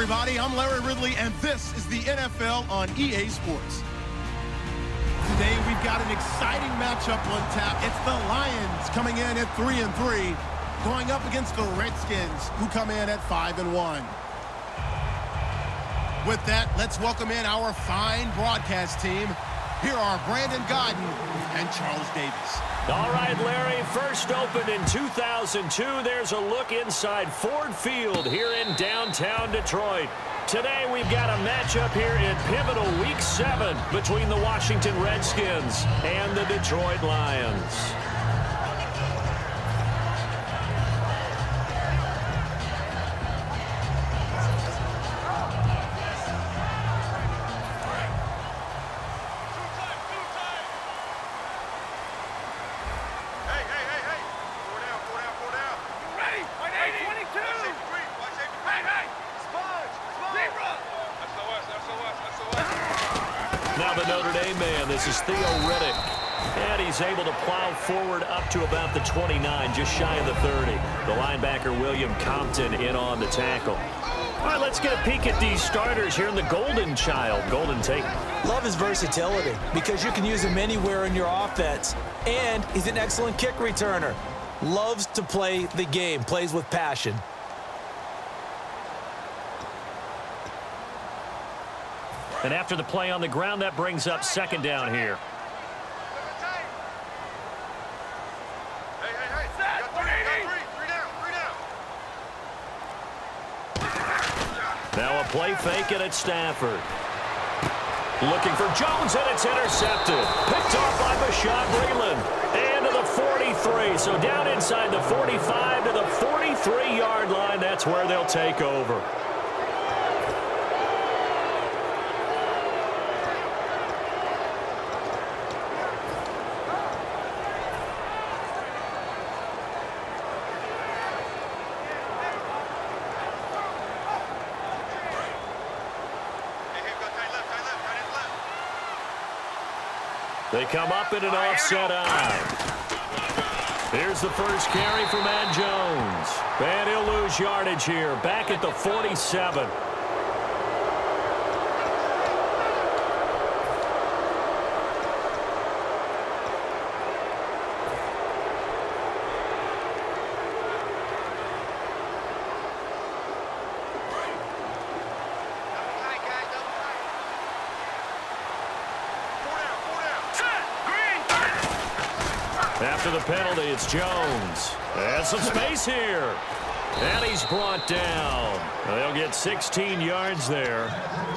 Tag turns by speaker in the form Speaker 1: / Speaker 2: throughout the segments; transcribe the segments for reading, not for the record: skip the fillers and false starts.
Speaker 1: everybody. I'm Larry Ridley, and this is the NFL on EA Sports. Today, we've got an exciting matchup on tap. It's the Lions coming in at 3-3, going up against the Redskins, who come in at 5-1. With that, let's welcome in our fine broadcast team. Here are Brandon Godden and Charles Davis.
Speaker 2: All right, Larry, first opened in 2002. There's a look inside Ford Field here in downtown Detroit. Today, we've got a matchup here in pivotal Week 7 between the Washington Redskins and the Detroit Lions. Now the Notre Dame man, this is Theo Riddick. And he's able to plow forward up to about the 29, just shy of the 30. The linebacker, William Compton, in on the tackle. All right, let's get a peek at these starters here in the Golden Child. Golden Tate.
Speaker 3: Love his versatility because you can use him anywhere in your offense. And he's an excellent kick returner. Loves to play the game, plays with passion.
Speaker 2: And after the play on the ground, that brings up second down here. Now a play fake, and it's Stafford. Looking for Jones, and it's intercepted. Picked off by Bashaud Breeland. And to the 43. So down inside the 45 to the 43-yard line. That's where they'll take over. They come up in an offset eye. Here's the first carry for Matt Jones. And he'll lose yardage here. Back at the 47. After the penalty, it's Jones. And some space here. And he's brought down. They'll get 16 yards there.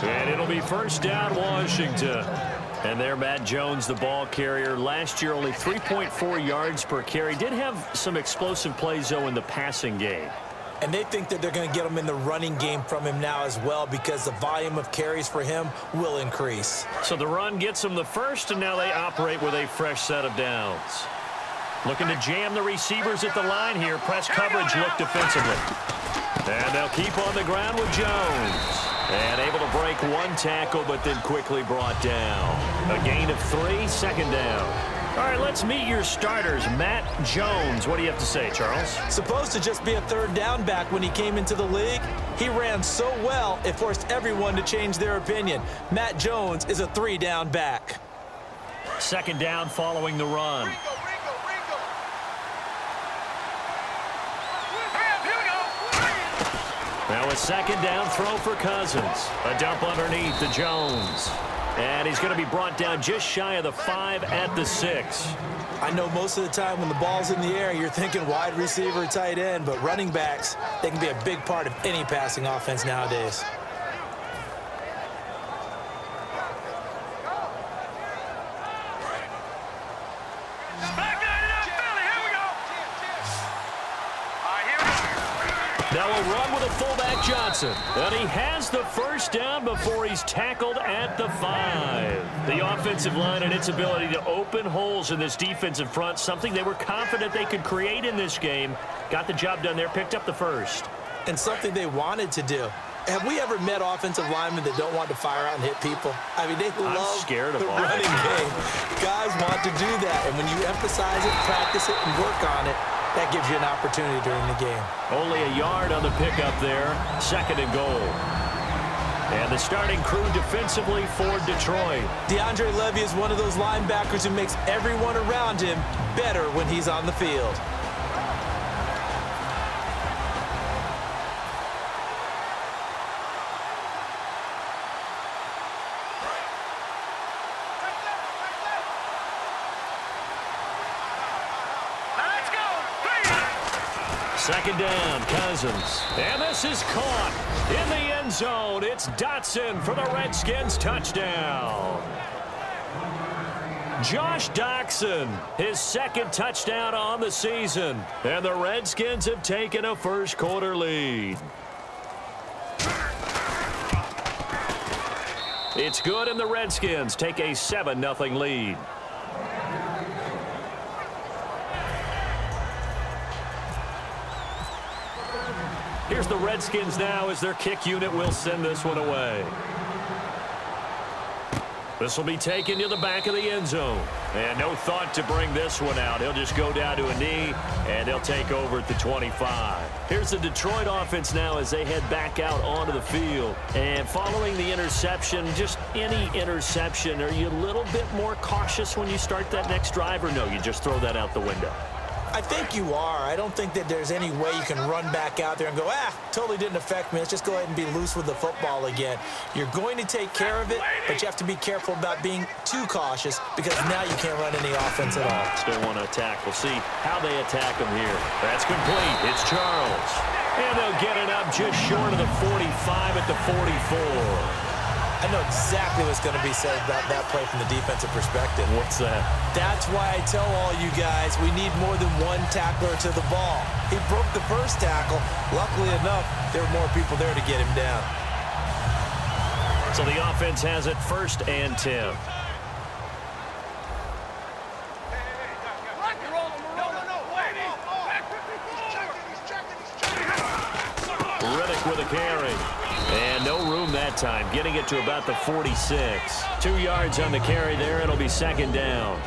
Speaker 2: And it'll be first down, Washington. And there, Matt Jones, the ball carrier. Last year, only 3.4 yards per carry. Did have some explosive plays, though, in the passing game.
Speaker 3: And they think that they're going to get him in the running game from him now as well because the volume of carries for him will increase.
Speaker 2: So the run gets them the first, and now they operate with a fresh set of downs. Looking to jam the receivers at the line here. Press coverage look defensively. And they'll keep on the ground with Jones. And able to break one tackle, but then quickly brought down. A gain of 3, second down. All right, let's meet your starters. Matt Jones. What do you have to say, Charles?
Speaker 3: Supposed to just be a third down back when he came into the league. He ran so well, it forced everyone to change their opinion. Matt Jones is a 3-down back.
Speaker 2: Second down following the run. Now a second down throw for Cousins. A dump underneath to Jones. And he's going to be brought down just shy of the 5 at the 6.
Speaker 3: I know most of the time when the ball's in the air, you're thinking wide receiver, tight end, but running backs, they can be a big part of any passing offense nowadays.
Speaker 2: Now a run with a fullback Johnson. And he has the first down before he's tackled at the 5. The offensive line and its ability to open holes in this defensive front, something they were confident they could create in this game. Got the job done there, picked up the first.
Speaker 3: And something they wanted to do. Have we ever met offensive linemen that don't want to fire out and hit people? I mean, they love the running game. Guys want to do that, and when you emphasize it, practice it, and work on it, that gives you an opportunity during the game.
Speaker 2: Only a yard on the pickup there. Second and goal. And the starting crew defensively for Detroit.
Speaker 3: DeAndre Levy is one of those linebackers who makes everyone around him better when he's on the field.
Speaker 2: Second down, Cousins. And this is caught in the end zone. It's Dotson for the Redskins touchdown. Josh Doctson, his second touchdown on the season. And the Redskins have taken a first-quarter lead. It's good, and the Redskins take a 7-0 lead. Here's the Redskins now as their kick unit will send this one away. This will be taken to the back of the end zone. And no thought to bring this one out. He'll just go down to a knee, and they'll take over at the 25. Here's the Detroit offense now as they head back out onto the field. And following the interception, just any interception, are you a little bit more cautious when you start that next drive, or no, you just throw that out the window?
Speaker 3: I think you are. I don't think that there's any way you can run back out there and go, totally didn't affect me. Let's just go ahead and be loose with the football again. You're going to take care of it, but you have to be careful about being too cautious because now you can't run any offense at all.
Speaker 2: Still want to attack. We'll see how they attack them here. That's complete. It's Charles. And they'll get it up just short of the 45 at the 44.
Speaker 3: I know exactly what's going to be said about that play from the defensive perspective.
Speaker 2: What's that?
Speaker 3: That's why I tell all you guys we need more than one tackler to the ball. He broke the first tackle. Luckily enough, there were more people there to get him down.
Speaker 2: So the offense has it 1st and 10. Riddick with a carry. And no room that time, getting it to about the 46. 2 yards on the carry there. It'll be 2nd down.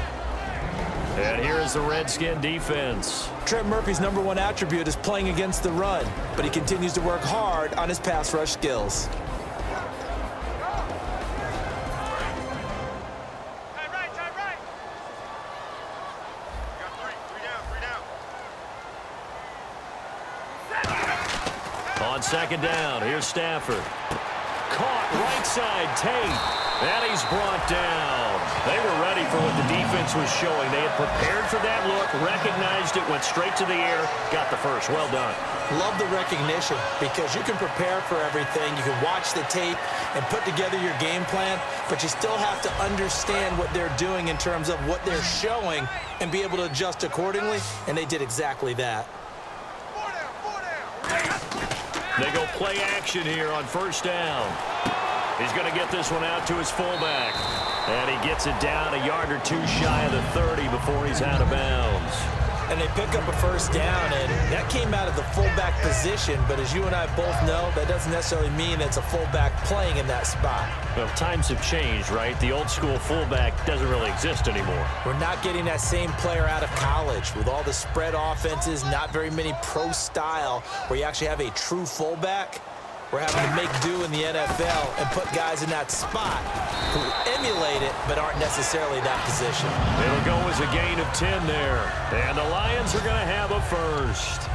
Speaker 2: And here is the Redskin defense.
Speaker 3: Trent Murphy's #1 attribute is playing against the run, but he continues to work hard on his pass rush skills.
Speaker 2: On 2nd down, here's Stafford. Caught right side, Tate. And he's brought down. They were ready for what the defense was showing. They had prepared for that look, recognized it, went straight to the air, got the first. Well done.
Speaker 3: Love the recognition because you can prepare for everything. You can watch the tape and put together your game plan, but you still have to understand what they're doing in terms of what they're showing and be able to adjust accordingly, and they did exactly that.
Speaker 2: They go play action here on 1st down. He's going to get this one out to his fullback. And he gets it down a yard or two shy of the 30 before he's out of bounds.
Speaker 3: And they pick up a 1st down, and that came out of the fullback position. But as you and I both know, that doesn't necessarily mean it's a fullback playing in that spot.
Speaker 2: Well, times have changed, right? The old school fullback doesn't really exist anymore.
Speaker 3: We're not getting that same player out of college with all the spread offenses, not very many pro style where you actually have a true fullback. We're having to make do in the NFL and put guys in that spot who emulate it but aren't necessarily that position.
Speaker 2: It'll go as a gain of 10 there. And the Lions are going to have a first.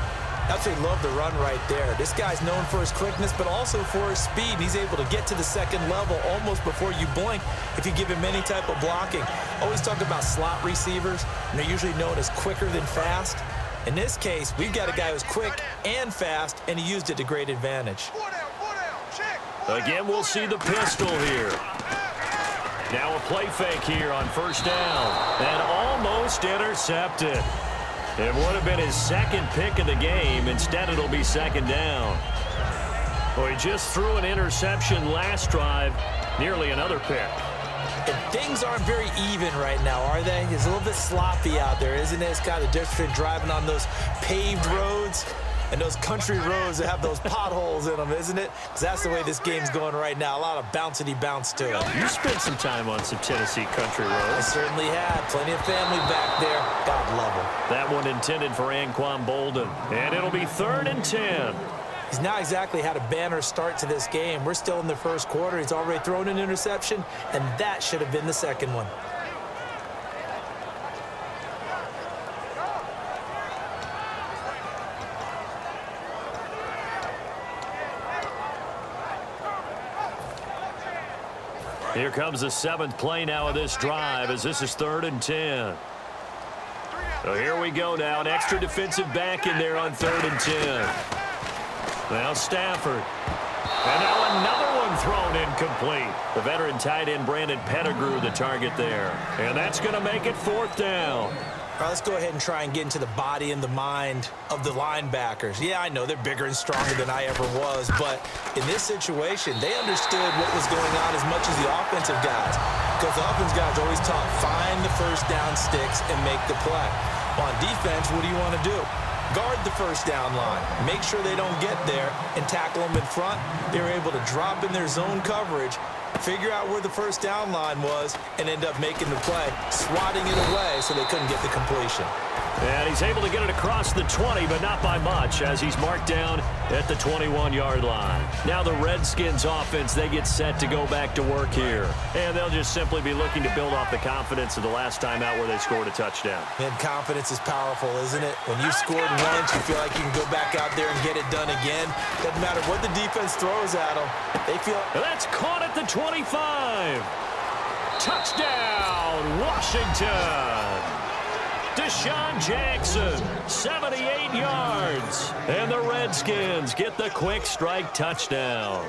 Speaker 3: Absolutely love the run right there. This guy's known for his quickness but also for his speed. And he's able to get to the 2nd level almost before you blink if you give him any type of blocking. Always talk about slot receivers, and they're usually known as quicker than fast. In this case, we've got a guy who's quick and fast, and he used it to great advantage.
Speaker 2: Again, we'll see the pistol here. Now a play fake here on 1st down. And almost intercepted. It would have been his 2nd pick of the game. Instead, it'll be 2nd down. Well, he just threw an interception last drive. Nearly another pick.
Speaker 3: And things aren't very even right now, are they? It's a little bit sloppy out there, isn't it? It's kind of different between driving on those paved roads and those country roads that have those potholes in them, isn't it? Because that's the way this game's going right now. A lot of bouncy bounce to it.
Speaker 2: You spent some time on some Tennessee country roads.
Speaker 3: I certainly had. Plenty of family back there. God love them.
Speaker 2: That one intended for Anquan Bolden. And it'll be 3rd and 10.
Speaker 3: He's not exactly had a banner start to this game. We're still in the first quarter. He's already thrown an interception, and that should have been the second one.
Speaker 2: Here comes the 7th play now of this drive as this is 3rd and 10. So here we go now. An extra defensive back in there on 3rd and 10. Now Stafford. And now another one thrown incomplete. The veteran tight end Brandon Pettigrew the target there. And that's going to make it 4th down.
Speaker 3: All right, let's go ahead and try and get into the body and the mind of the linebackers. Yeah, I know they're bigger and stronger than I ever was, but in this situation, they understood what was going on as much as the offensive guys. Because the offensive guys always taught, find the first down sticks and make the play. On defense, what do you want to do? Guard the first down line. Make sure they don't get there and tackle them in front. They were able to drop in their zone coverage, figure out where the first down line was, and end up making the play, swatting it away so they couldn't get the completion.
Speaker 2: And he's able to get it across the 20, but not by much, as he's marked down at the 21-yard line. Now the Redskins offense, they get set to go back to work here. And they'll just simply be looking to build off the confidence of the last time out where they scored a touchdown.
Speaker 3: And confidence is powerful, isn't it? When you scored once, you feel like you can go back out there and get it done again. Doesn't matter what the defense throws at them. They feel...
Speaker 2: That's caught at the 25. Touchdown, Washington. Deshaun Jackson, 78 yards. And the Redskins get the quick strike touchdown.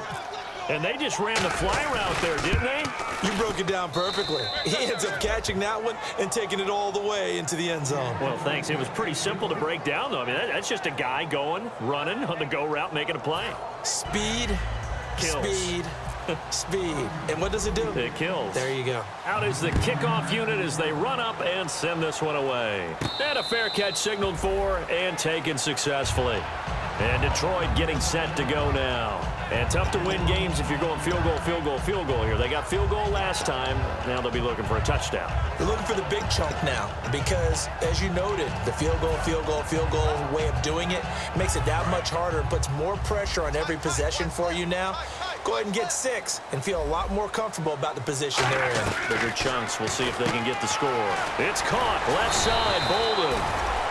Speaker 2: And they just ran the fly route there, didn't they?
Speaker 3: You broke it down perfectly. He ends up catching that one and taking it all the way into the end zone.
Speaker 2: Well, thanks. It was pretty simple to break down, though. I mean, that's just a guy going, running on the go route, making a play.
Speaker 3: Speed,
Speaker 2: kills.
Speaker 3: Speed, speed. And what does it do?
Speaker 2: It kills.
Speaker 3: There you go.
Speaker 2: Out is the kickoff unit as they run up and send this one away. And a fair catch signaled for and taken successfully. And Detroit getting set to go now. And tough to win games if you're going field goal, field goal, field goal here. They got field goal last time. Now they'll be looking for a touchdown.
Speaker 3: They're looking for the big chunk now because, as you noted, the field goal, field goal, field goal way of doing it makes it that much harder and puts more pressure on every possession for you now. Go ahead and get 6 and feel a lot more comfortable about the position they're in.
Speaker 2: Bigger chunks. We'll see if they can get the score. It's caught. Left side. Bolden.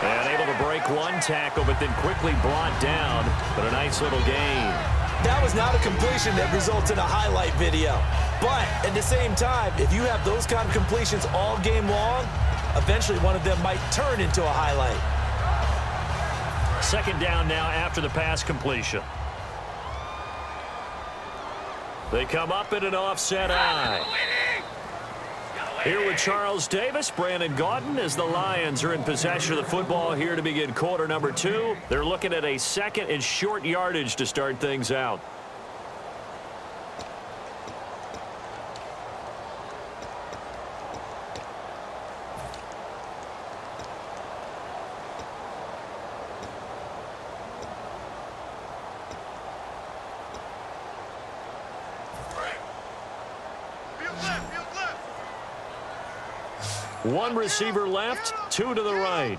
Speaker 2: And able to break one tackle, but then quickly brought down. But a nice little gain.
Speaker 3: That was not a completion that results in a highlight video. But at the same time, if you have those kind of completions all game long, eventually one of them might turn into a highlight.
Speaker 2: 2nd down now after the pass completion. They come up in an offset eye. Here with Charles Davis, Brandon Gaudin, as the Lions are in possession of the football here to begin quarter number 2. They're looking at a 2nd and short yardage to start things out. One receiver left, 2 to the right.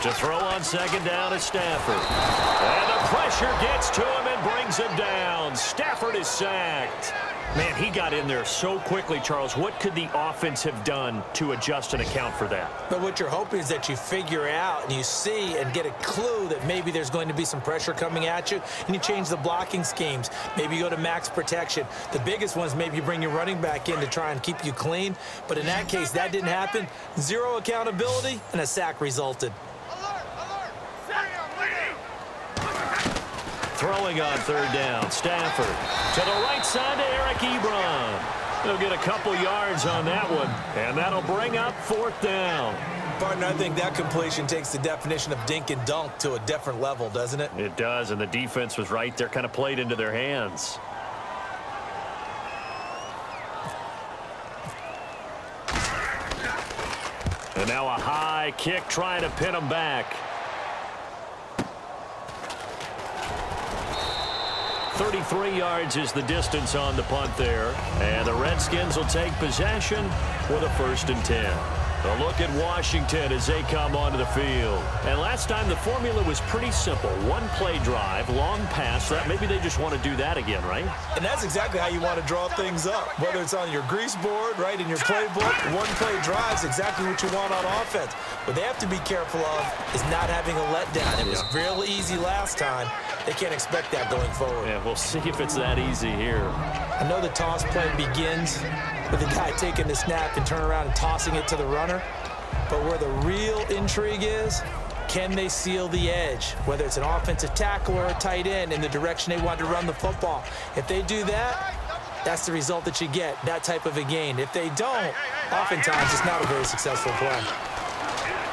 Speaker 2: To throw on 2nd down is Stafford. And the pressure gets to him and brings him down. Stafford is sacked. Man, he got in there so quickly, Charles. What could the offense have done to adjust and account for that?
Speaker 3: But what you're hoping is that you figure out and you see and get a clue that maybe there's going to be some pressure coming at you, and you change the blocking schemes. Maybe you go to max protection. The biggest one is maybe you bring your running back in to try and keep you clean. But in that case, that didn't happen. 0 accountability, and a sack resulted.
Speaker 2: Throwing on 3rd down, Stafford. To the right side to Eric Ebron. He'll get a couple yards on that one, and that'll bring up 4th down.
Speaker 3: Partner, I think that completion takes the definition of dink and dunk to a different level, doesn't it?
Speaker 2: It does, and the defense was right there, kind of played into their hands. And now a high kick trying to pin him back. 33 yards is the distance on the punt there. And the Redskins will take possession with a 1st and 10. A look at Washington as they come onto the field. And last time the formula was pretty simple. One play drive, long pass. That maybe they just want to do that again, right?
Speaker 3: And that's exactly how you want to draw things up. Whether it's on your grease board, right, in your playbook, one play drive is exactly what you want on offense. What they have to be careful of is not having a letdown. It was real easy last time. They can't expect that going forward.
Speaker 2: Yeah, we'll see if it's that easy here.
Speaker 3: I know the toss play begins with the guy taking the snap and turn around and tossing it to the runner. But where the real intrigue is, can they seal the edge? Whether it's an offensive tackle or a tight end in the direction they want to run the football. If they do that, that's the result that you get, that type of a gain. If they don't, oftentimes it's not a very successful play.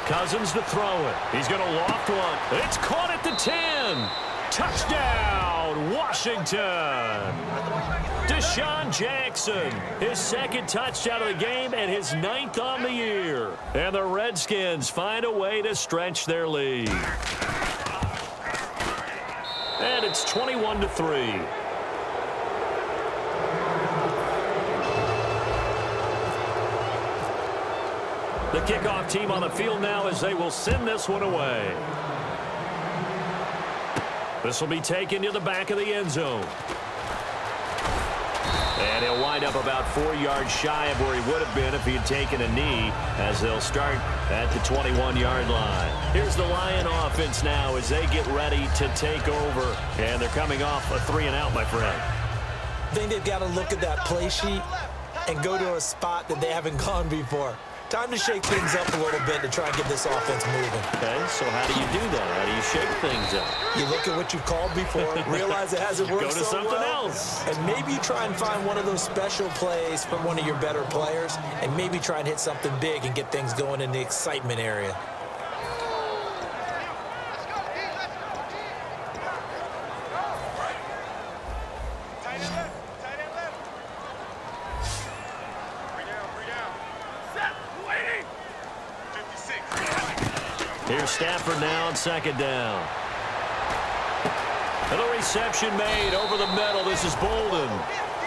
Speaker 2: Cousins to throw it. He's going to loft one. It's caught at the 10. Touchdown, Washington. Deshaun Jackson, his second touchdown of the game and his 9th on the year. And the Redskins find a way to stretch their lead. And it's 21-3. The kickoff team on the field now as they will send this one away. This will be taken to the back of the end zone. And he'll wind up about 4 yards shy of where he would have been if he had taken a knee, as they'll start at the 21-yard line. Here's the Lion offense now as they get ready to take over. And they're coming off a 3-and-out, my friend.
Speaker 3: I think they've got to look at that play sheet and go to a spot that they haven't gone before. Time to shake things up a little bit to try and get this offense moving.
Speaker 2: Okay, so how do you do that? How do you shake things up?
Speaker 3: You look at what you've called before, realize it hasn't worked so well.
Speaker 2: Go to something else.
Speaker 3: And maybe you try and find one of those special plays from one of your better players, and maybe try and hit something big and get things going in the excitement area.
Speaker 2: Here's Stafford now on second down. And the reception made over the middle. This is Bolden.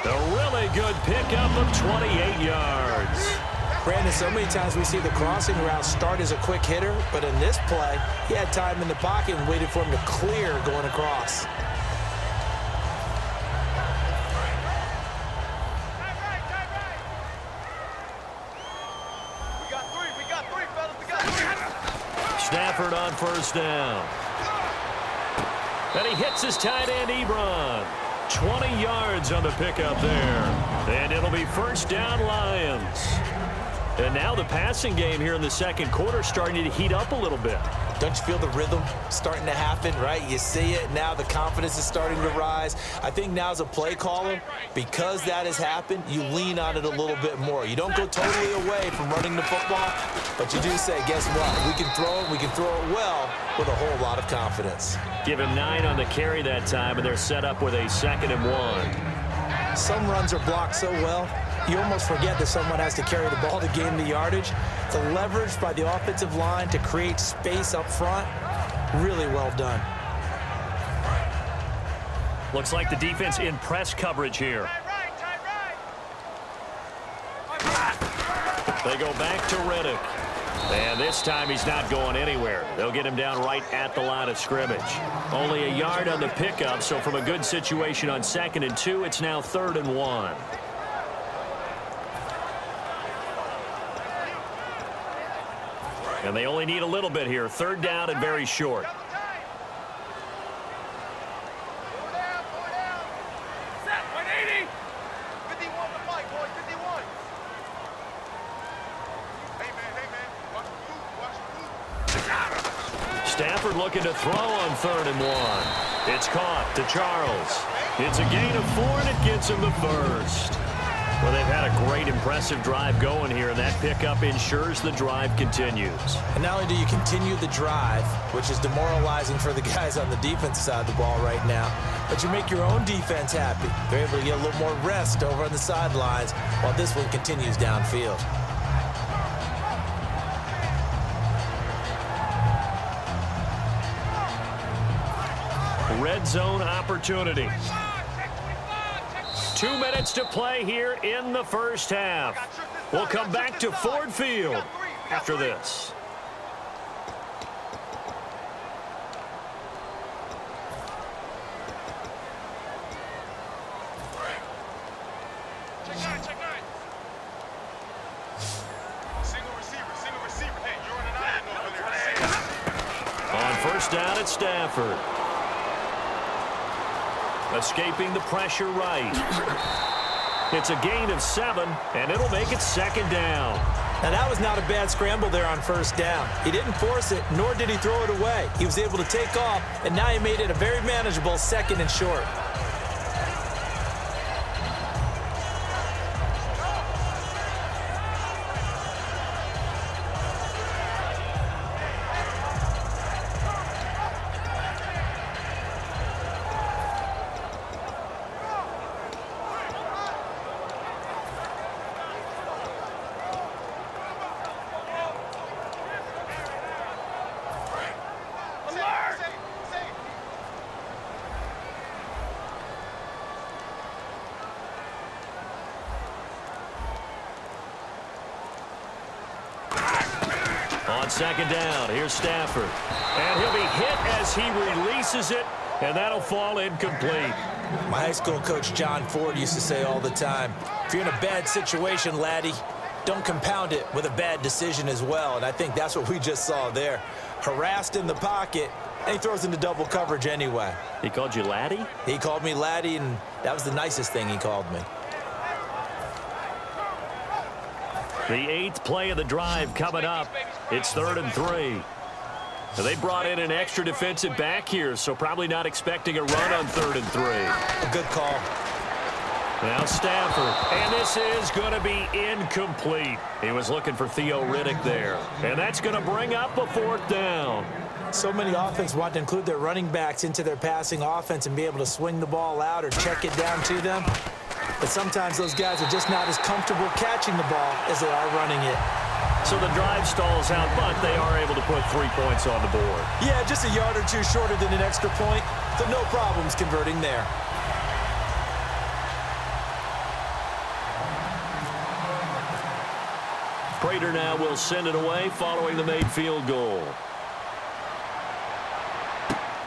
Speaker 2: A really good pickup of 28 yards.
Speaker 3: Brandon, so many times we see the crossing route start as a quick hitter, but in this play, he had time in the pocket and waited for him to clear going across.
Speaker 2: Stafford on first down. And he hits his tight end, Ebron. 20 yards on the pickup there. And it'll be first down, Lions. And now the passing game here in the second quarter starting to heat up a little bit.
Speaker 3: Don't you feel the rhythm starting to happen, right? You see it now. The confidence is starting to rise. I think now as a play caller, because that has happened, you lean on it a little bit more. You don't go totally away from running the football, but you do say, guess what? We can throw it. We can throw it well with a whole lot of confidence.
Speaker 2: Give him 9 on the carry that time, and they're set up with a 2nd and 1.
Speaker 3: Some runs are blocked so well, you almost forget that someone has to carry the ball to gain the yardage. The leverage by the offensive line to create space up front, really well done.
Speaker 2: Looks like the defense in press coverage here. They go back to Reddick. And this time he's not going anywhere. They'll get him down right at the line of scrimmage. Only a yard on the pickup, so from a good situation on 2nd and 2, it's now 3rd and 1. And they only need a little bit here. 3rd down and very short. Stafford looking to throw on 3rd and 1. It's caught to Charles. It's a gain of 4, and it gets him the first. Well, they've had a great, impressive drive going here, and that pickup ensures the drive continues.
Speaker 3: And not only do you continue the drive, which is demoralizing for the guys on the defensive side of the ball right now, but you make your own defense happy. They're able to get a little more rest over on the sidelines while this one continues downfield.
Speaker 2: Red zone opportunity. 2 minutes to play here in the first half. We'll come back to Ford Field after this. On first down, it's Stafford. Escaping the pressure right. It's a gain of 7, and it'll make it second down.
Speaker 3: Now, that was not a bad scramble there on first down. He didn't force it, nor did he throw it away. He was able to take off, and now he made it a very manageable 2nd and short.
Speaker 2: On second down, here's Stafford. And he'll be hit as he releases it, and that'll fall incomplete.
Speaker 3: My high school coach, John Ford, used to say all the time, if you're in a bad situation, laddie, don't compound it with a bad decision as well. And I think that's what we just saw there. Harassed in the pocket, and he throws into double coverage anyway.
Speaker 2: He called you laddie?
Speaker 3: He called me laddie, and that was the nicest thing he called me.
Speaker 2: The 8th play of the drive coming up. It's 3rd and 3. They brought in an extra defensive back here, so probably not expecting a run on 3rd and 3.
Speaker 3: A good call.
Speaker 2: Now Stafford, and this is going to be incomplete. He was looking for Theo Riddick there, and that's going to bring up a 4th down.
Speaker 3: So many offenses want to include their running backs into their passing offense and be able to swing the ball out or check it down to them. But sometimes those guys are just not as comfortable catching the ball as they are running it.
Speaker 2: So the drive stalls out, but they are able to put 3 points on the board.
Speaker 3: Yeah, just a yard or two shorter than an extra point, so no problems converting there.
Speaker 2: Prater now will send it away following the made field goal.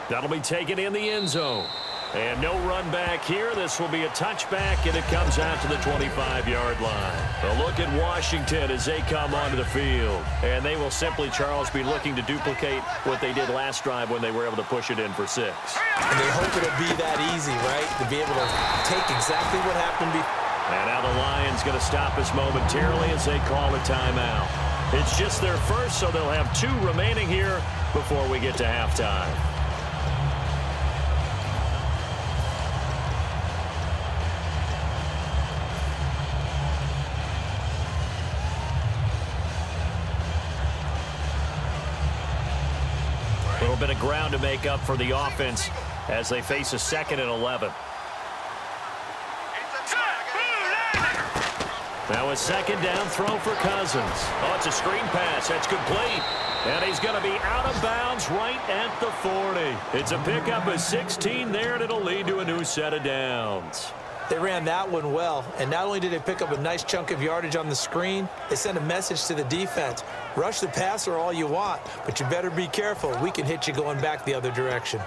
Speaker 2: That'll be taken in the end zone. And no run back here. This will be a touchback, and it comes out to the 25-yard line. A look at Washington as they come onto the field. And they will simply, Charles, be looking to duplicate what they did last drive when they were able to push it in for 6.
Speaker 3: And they hope it'll be that easy, right? To be able to take exactly what happened before.
Speaker 2: And now the Lions going to stop us momentarily as they call a timeout. It's just their first, so they'll have 2 remaining here before we get to halftime. A little bit of ground to make up for the offense as they face a 2nd and 11. Now a 2nd down throw for Cousins. Oh, it's a screen pass. That's complete. And he's going to be out of bounds right at the 40. It's a pickup of 16 there, and it'll lead to a new set of downs.
Speaker 3: They ran that one well, and not only did they pick up a nice chunk of yardage on the screen, they sent a message to the defense. Rush the passer all you want, but you better be careful. We can hit you going back the other direction.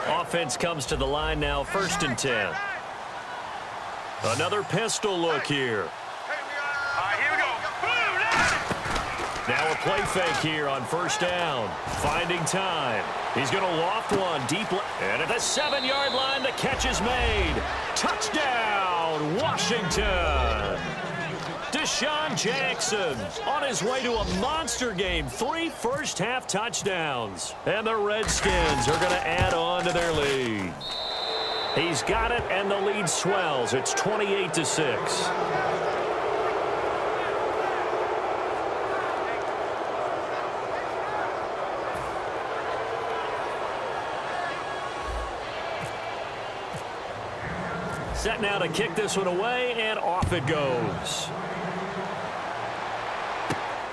Speaker 2: Offense comes to the line now, 1st and 10. Another pistol look here. Now a play fake here on 1st down. Finding time. He's going to loft one deep. And at the 7-yard line, the catch is made. Touchdown, Washington. Deshaun Jackson on his way to a monster game. 3 first-half touchdowns. And the Redskins are going to add on to their lead. He's got it, and the lead swells. It's 28-6. Set now to kick this one away, and off it goes.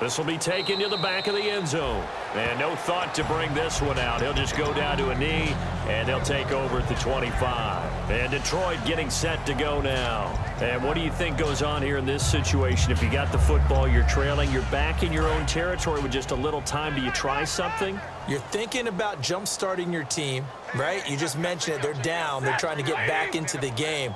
Speaker 2: This will be taken to the back of the end zone. And no thought to bring this one out. He'll just go down to a knee, and they'll take over at the 25. And Detroit getting set to go now. And what do you think goes on here in this situation? If you got the football, you're trailing, you're back in your own territory with just a little time. Do you try something?
Speaker 3: You're thinking about jump-starting your team, right? You just mentioned it. They're down. They're trying to get back into the game.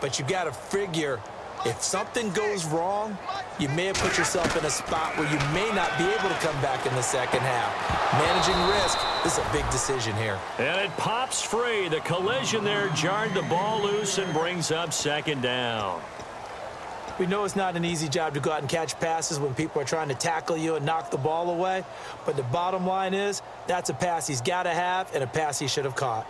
Speaker 3: But you got to figure, if something goes wrong, you may have put yourself in a spot where you may not be able to come back in the second half. Managing risk, this is a big decision here.
Speaker 2: And it pops free. The collision there jarred the ball loose and brings up second down.
Speaker 3: We know it's not an easy job to go out and catch passes when people are trying to tackle you and knock the ball away. But the bottom line is, that's a pass he's got to have and a pass he should have caught.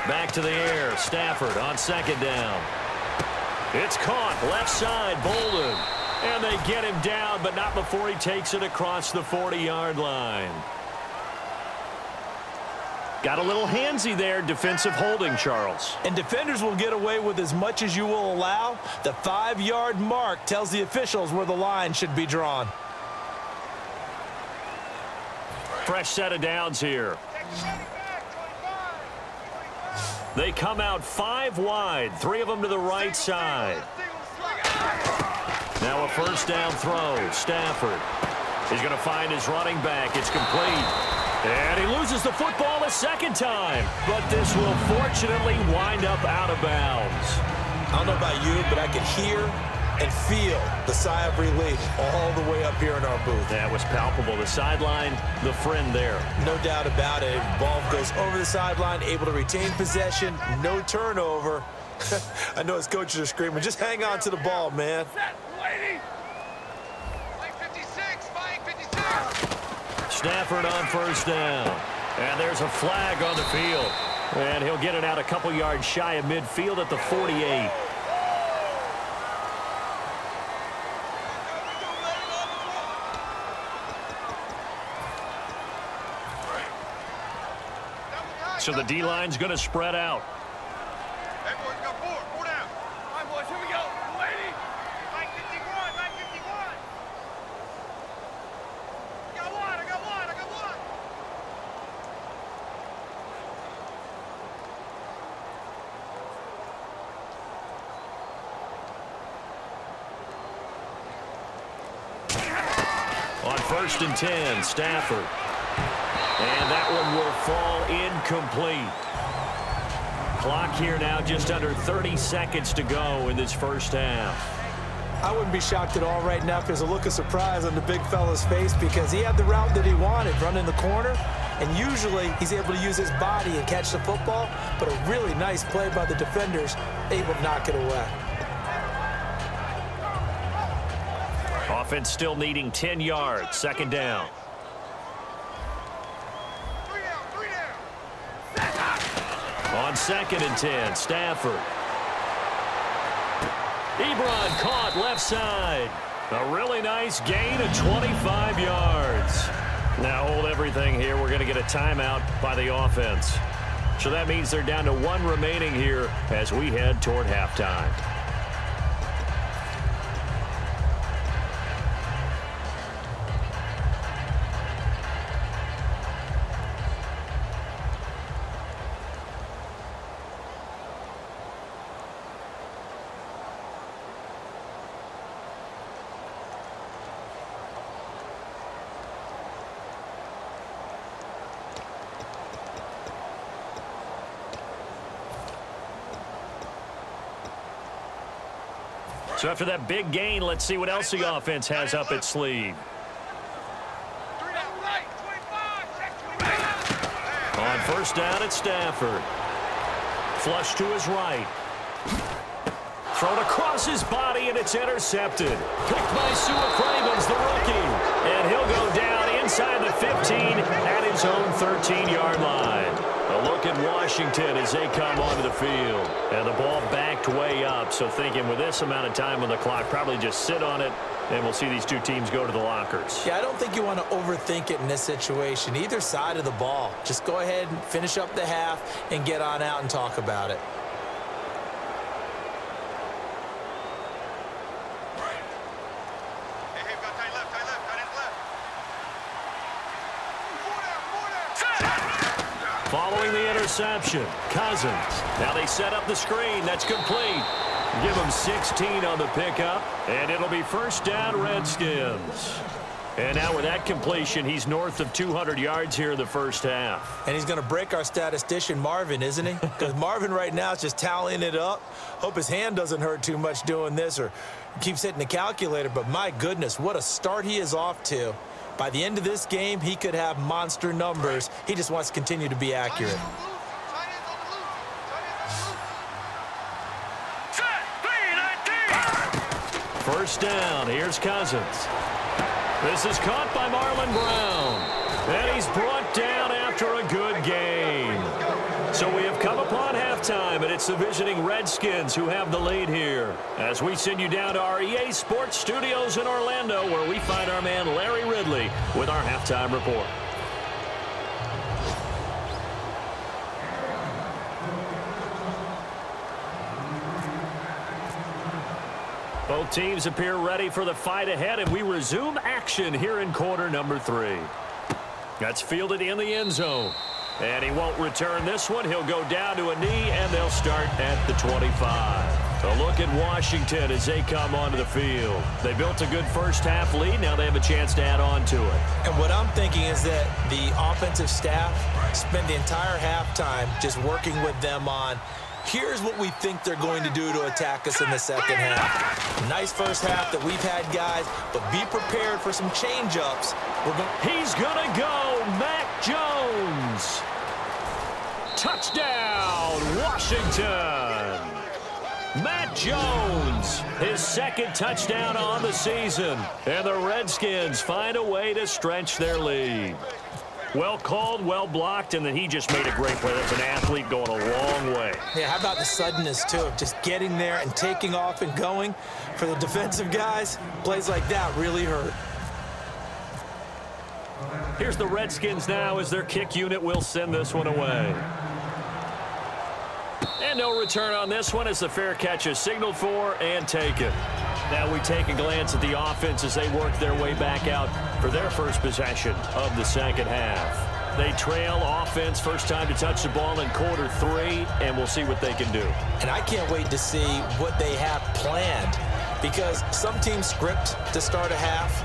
Speaker 2: Back to the air. Stafford on second down. It's caught left side. Bolden. And they get him down, but not before he takes it across the 40-yard line. Got a little handsy there. Defensive holding, Charles.
Speaker 3: And defenders will get away with as much as you will allow. The 5-yard mark tells the officials where the line should be drawn.
Speaker 2: Fresh set of downs here. They come out 5 wide, 3 of them to the right side. Now a first down throw. Stafford. He's going to find his running back. It's complete. And he loses the football a second time. But this will fortunately wind up out of bounds.
Speaker 3: I don't know about you, but I can hear and feel the sigh of relief all the way up here in our booth.
Speaker 2: That was palpable. The sideline, the friend there.
Speaker 3: No doubt about it. Ball goes over the sideline, able to retain possession, no turnover. I know his coaches are screaming, just hang on to the ball, man.
Speaker 2: Stafford on first down. And there's a flag on the field. And he'll get it out a couple yards shy of midfield at the 48. So the D-line's going to spread out.
Speaker 4: Hey, boys, got 4 down. All right, boys, here we go. 280. 951, 951. I got one.
Speaker 2: On first and 10, Stafford. And that one will fall incomplete. Clock here now just under 30 seconds to go in this first half.
Speaker 3: I wouldn't be shocked at all right now if there's a look of surprise on the big fella's face because he had the route that he wanted, running the corner, and usually he's able to use his body and catch the football, but a really nice play by the defenders, able to knock it away.
Speaker 2: Offense still needing 10 yards, second down. On second and 10, Stafford. Ebron caught left side. A really nice gain of 25 yards. Now hold everything here. We're going to get a timeout by the offense. So that means they're down to 1 remaining here as we head toward halftime. So after that big gain, let's see what else the offense has up its sleeve. On first down, it's Stafford. Flush to his right. Thrown across his body, and it's intercepted. Picked by Sua Cravens, the rookie. And he'll go down inside the 15 at his own 13-yard line. A look at Washington as they come onto the field. And the ball backed way up, so thinking with this amount of time on the clock, probably just sit on it, and we'll see these two teams go to the lockers.
Speaker 3: Yeah, I don't think you want to overthink it in this situation. Either side of the ball. Just go ahead and finish up the half and get on out and talk about it.
Speaker 4: Hey, got tight left, tight left, tight left.
Speaker 2: Following the interception, Cousins. Now they set up the screen. That's complete. Give them 16 on the pickup, and it'll be first down, Redskins. And now with that completion, he's north of 200 yards here in the first half.
Speaker 3: And he's going to break our statistician, Marvin, isn't he? Because Marvin right now is just tallying it up. Hope his hand doesn't hurt too much doing this or keeps hitting the calculator. But my goodness, what a start he is off to. By the end of this game, he could have monster numbers. He just wants to continue to be accurate.
Speaker 2: First down, here's Cousins. This is caught by Marlon Brown. And he's brought down after a good game. So we have come upon halftime, and it's the visiting Redskins who have the lead here. As we send you down to our EA Sports Studios in Orlando, where we find our man Larry Ridley with our halftime report. Both teams appear ready for the fight ahead, and we resume action here in quarter number 3. That's fielded in the end zone. And he won't return this one. He'll go down to a knee, and they'll start at the 25. A look at Washington as they come onto the field. They built a good first half lead. Now they have a chance to add on to it.
Speaker 3: And what I'm thinking is that the offensive staff spent the entire halftime just working with them on here's what we think they're going to do to attack us in the second half. Nice first half that we've had, guys, but be prepared for some change-ups.
Speaker 2: He's going to go, Mac Jones. Touchdown, Washington. Matt Jones, his second touchdown on the season. And the Redskins find a way to stretch their lead. Well called, well blocked, and then he just made a great play. That's an athlete going a long way.
Speaker 3: Yeah, how about the suddenness, too, of just getting there and taking off and going? For the defensive guys, plays like that really hurt.
Speaker 2: Here's the Redskins now as their kick unit will send this one away. And no return on this one as the fair catch is signaled for and taken. Now we take a glance at the offense as they work their way back out for their first possession of the second half. They trail offense first time to touch the ball in quarter 3, and we'll see what they can do.
Speaker 3: And I can't wait to see what they have planned because some teams script to start a half.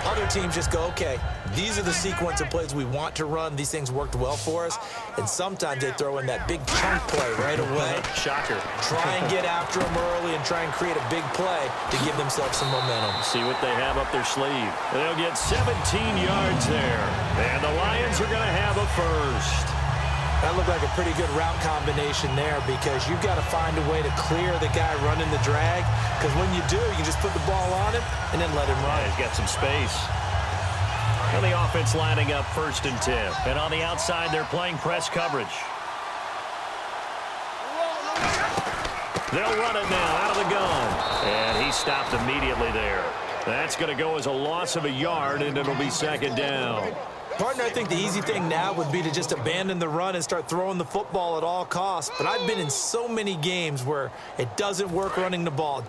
Speaker 3: Other teams just go, okay, these are the sequence of plays we want to run. These things worked well for us. And sometimes they throw in that big chunk play right away.
Speaker 2: Shocker.
Speaker 3: Try and get after them early and try and create a big play to give themselves some momentum.
Speaker 2: See what they have up their sleeve. They'll get 17 yards there. And the Lions are going to have a first.
Speaker 3: That looked like a pretty good route combination there because you've got to find a way to clear the guy running the drag because when you do, you just put the ball on him and then let him run.
Speaker 2: Yeah, he's got some space. And the offense lining up 1st and 10. And on the outside, they're playing press coverage. They'll run it now out of the gun. And he stopped immediately there. That's going to go as a loss of a yard, and it'll be 2nd down.
Speaker 3: Partner, I think the easy thing now would be to just abandon the run and start throwing the football at all costs. But I've been in so many games where it doesn't work running the ball,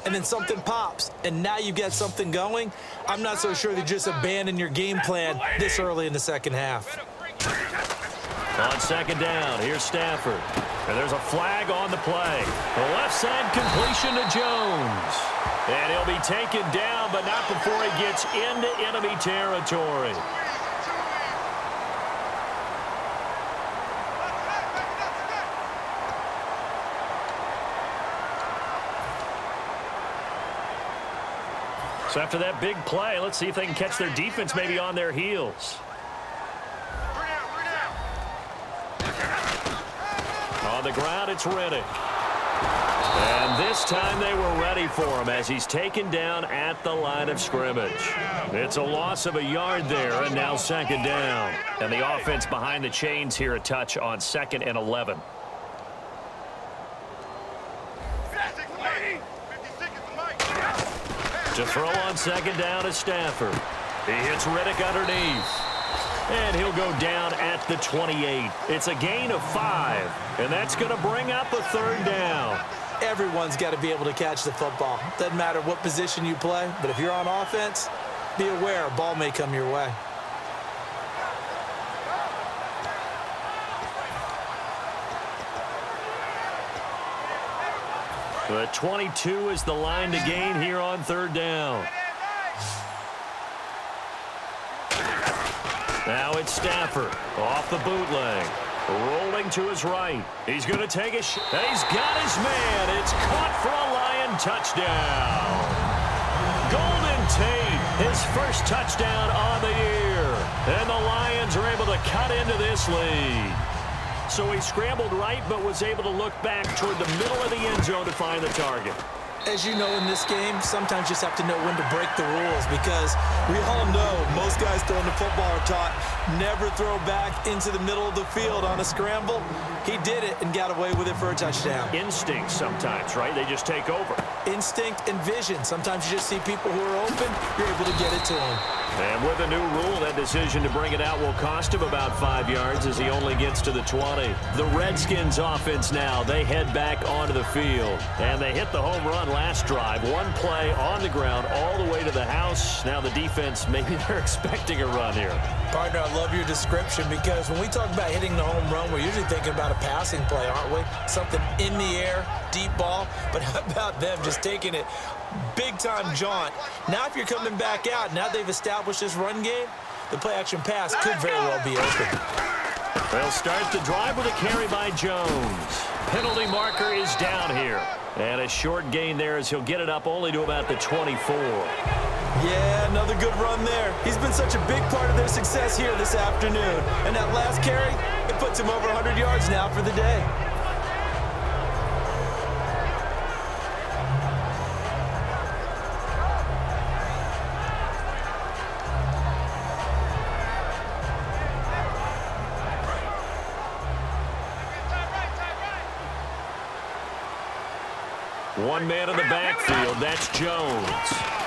Speaker 3: and then something pops, and now you get something going. I'm not so sure that just abandon your game plan this early in the second half.
Speaker 2: On 2nd down, here's Stafford. And there's a flag on the play. The left side completion to Jones. And he'll be taken down, but not before he gets into enemy territory. So after that big play, let's see if they can catch their defense maybe on their heels. On the ground, it's Reddick. And this time they were ready for him as he's taken down at the line of scrimmage. It's a loss of a yard there, and now second down. And the offense behind the chains here a touch on 2nd and 11. To throw on second down is Stafford. He hits Riddick underneath. And he'll go down at the 28. It's a gain of 5, and that's going to bring up a third down.
Speaker 3: Everyone's got to be able to catch the football. Doesn't matter what position you play, but if you're on offense, be aware a ball may come your way.
Speaker 2: The 22 is the line to gain here on third down. Now it's Stafford off the bootleg. Rolling to his right. He's going to take a shot. He's got his man. It's caught for a Lion touchdown. Golden Tate, his first touchdown on the year. And the Lions are able to cut into this lead. So he scrambled right, but was able to look back toward the middle of the end zone to find the target.
Speaker 3: As you know, in this game, sometimes you just have to know when to break the rules because we all know most guys throwing the football are taught never throw back into the middle of the field on a scramble. He did it and got away with it for a touchdown.
Speaker 2: Instinct sometimes, right? They just take over.
Speaker 3: Instinct and vision. Sometimes you just see people who are open, you're able to get it to them.
Speaker 2: And with a new rule, that decision to bring it out will cost him about 5 yards as he only gets to the 20. The Redskins offense now, they head back onto the field. And they hit the home run last drive. One play on the ground all the way to the house. Now the defense, maybe they're expecting a run here.
Speaker 3: Partner, I love your description because when we talk about hitting the home run, we're usually thinking about a passing play, aren't we? Something in the air, deep ball. But how about them just taking it big-time jaunt? Now if you're coming back out, now they've established this run game, the play-action pass could very well be open.
Speaker 2: They'll start the drive with a carry by Jones. Penalty marker is down here. And a short gain there as he'll get it up only to about the 24.
Speaker 3: Yeah, another good run there. He's been such a big part of their success here this afternoon. And that last carry, it puts him over 100 yards now for the day.
Speaker 2: One man in the backfield, that's Jones.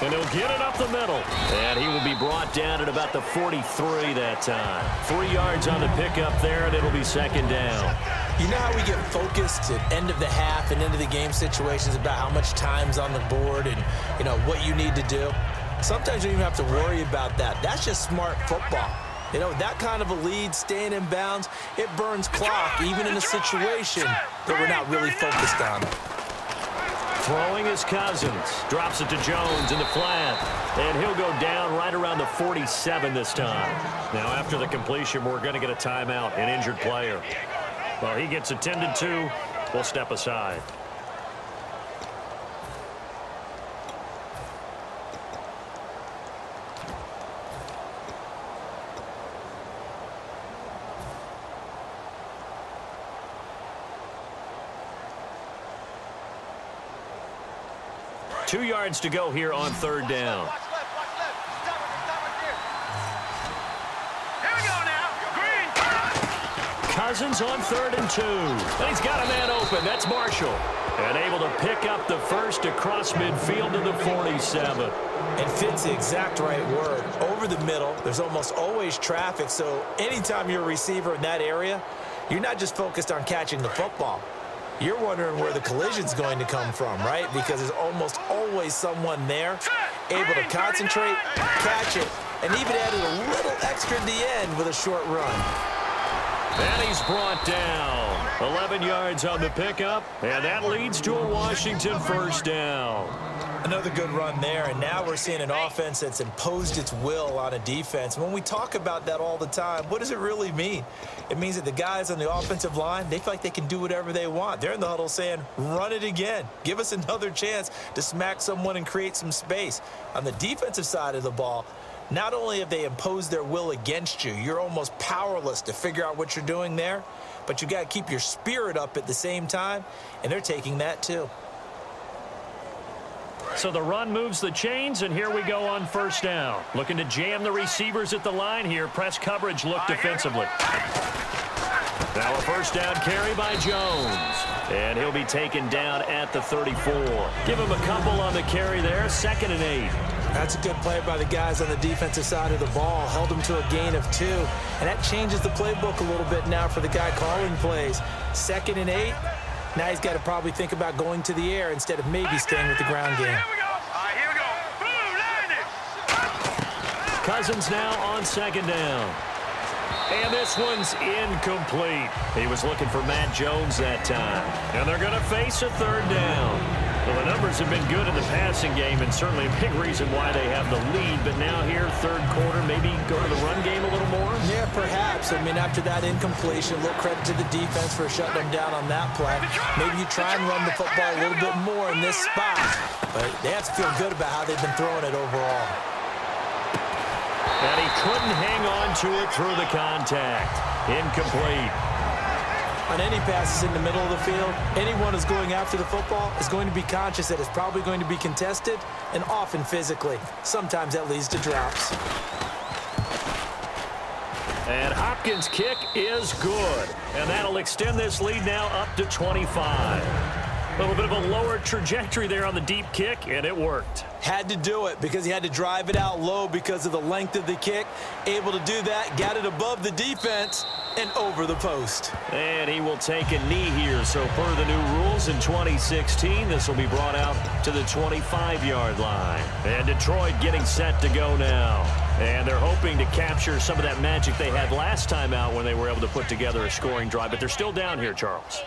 Speaker 2: And he'll get it up the middle. And he will be brought down at about the 43 that time. 3 yards on the pickup there, and it'll be second down.
Speaker 3: You know how we get focused at end of the half and end of the game situations about how much time's on the board and, you know, what you need to do? Sometimes you don't even have to worry about that. That's just smart football. You know, that kind of a lead, staying in bounds, it burns clock, even in a situation that we're not really focused on.
Speaker 2: Throwing is Cousins. Drops it to Jones in the flat. And he'll go down right around the 47 this time. Now, after the completion, we're going to get a timeout, an injured player. Well, he gets attended to. We'll step aside. Two yards to go here on third down.
Speaker 4: Watch left, watch left. Stop right there. Here we go now. Green.
Speaker 2: Cousins on 3rd and 2. And he's got a man open. That's Marshall. And able to pick up the first across midfield to the 47.
Speaker 3: And fits the exact right word. Over the middle, there's almost always traffic. So anytime you're a receiver in that area, you're not just focused on catching the football. You're wondering where the collision's going to come from, right? Because there's almost always someone there able to concentrate, catch it, and even added a little extra at the end with a short run.
Speaker 2: And he's brought down. 11 yards on the pickup, and that leads to a Washington first down.
Speaker 3: Another good run there, and now we're seeing an offense that's imposed its will on a defense. When we talk about that all the time, what does it really mean? It means that the guys on the offensive line, they feel like they can do whatever they want. They're in the huddle saying, run it again. Give us another chance to smack someone and create some space. On the defensive side of the ball, not only have they imposed their will against you, you're almost powerless to figure out what you're doing there, but you got to keep your spirit up at the same time, and they're taking that too.
Speaker 2: So the run moves the chains, and here we go on first down. Looking to jam the receivers at the line here. Press coverage look defensively. Now a first down carry by Jones. And he'll be taken down at the 34. Give him a couple on the carry there. 2nd and 8.
Speaker 3: That's a good play by the guys on the defensive side of the ball. Held him to a gain of 2. And that changes the playbook a little bit now for the guy calling plays. 2nd and 8. Now he's got to probably think about going to the air instead of maybe staying with the ground game.
Speaker 4: Here we go. Here we go. Boom, landed.
Speaker 2: Cousins now on 2nd down. And this one's incomplete. He was looking for Matt Jones that time. And they're going to face a 3rd down. Well, the numbers have been good in the passing game, and certainly a big reason why they have the lead. But now here, 3rd quarter, maybe go to the run game a little more?
Speaker 3: Yeah, perhaps. I mean, after that incompletion, a little credit to the defense for shutting them down on that play. Maybe you try and run the football a little bit more in this spot. But they have to feel good about how they've been throwing it overall.
Speaker 2: And he couldn't hang on to it through the contact. Incomplete.
Speaker 3: On any passes in the middle of the field, anyone who's going after the football is going to be conscious that it's probably going to be contested, and often physically. Sometimes that leads to drops.
Speaker 2: And Hopkins' kick is good. And that'll extend this lead now up to 25. A little bit of a lower trajectory there on the deep kick, and it worked.
Speaker 3: Had to do it because he had to drive it out low because of the length of the kick. Able to do that, got it above the defense and over the post.
Speaker 2: And he will take a knee here. So per the new rules in 2016, this will be brought out to the 25-yard line. And Detroit getting set to go now. And they're hoping to capture some of that magic they had last time out when they were able to put together a scoring drive. But they're still down here, Charles.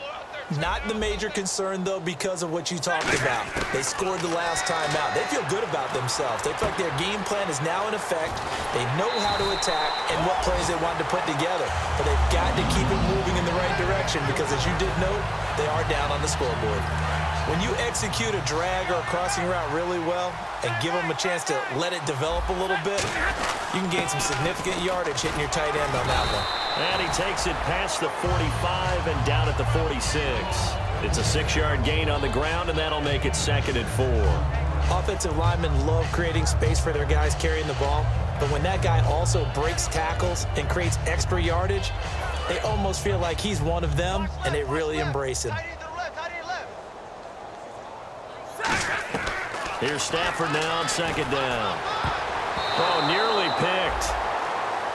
Speaker 3: Not the major concern, though, because of what you talked about. They scored the last time out. They feel good about themselves. They feel like their game plan is now in effect. They know how to attack and what plays they want to put together. But they've got to keep it moving in the right direction because, as you did note, they are down on the scoreboard. When you execute a drag or a crossing route really well and give them a chance to let it develop a little bit, you can gain some significant yardage hitting your tight end on that one.
Speaker 2: And he takes it past the 45 and down at the 46. It's a 6-yard gain on the ground, and that'll make it 2nd and 4.
Speaker 3: Offensive linemen love creating space for their guys carrying the ball, but when that guy also breaks tackles and creates extra yardage, they almost feel like he's one of them, and they really embrace him.
Speaker 2: Here's Stafford now on 2nd down. Oh, nearly picked.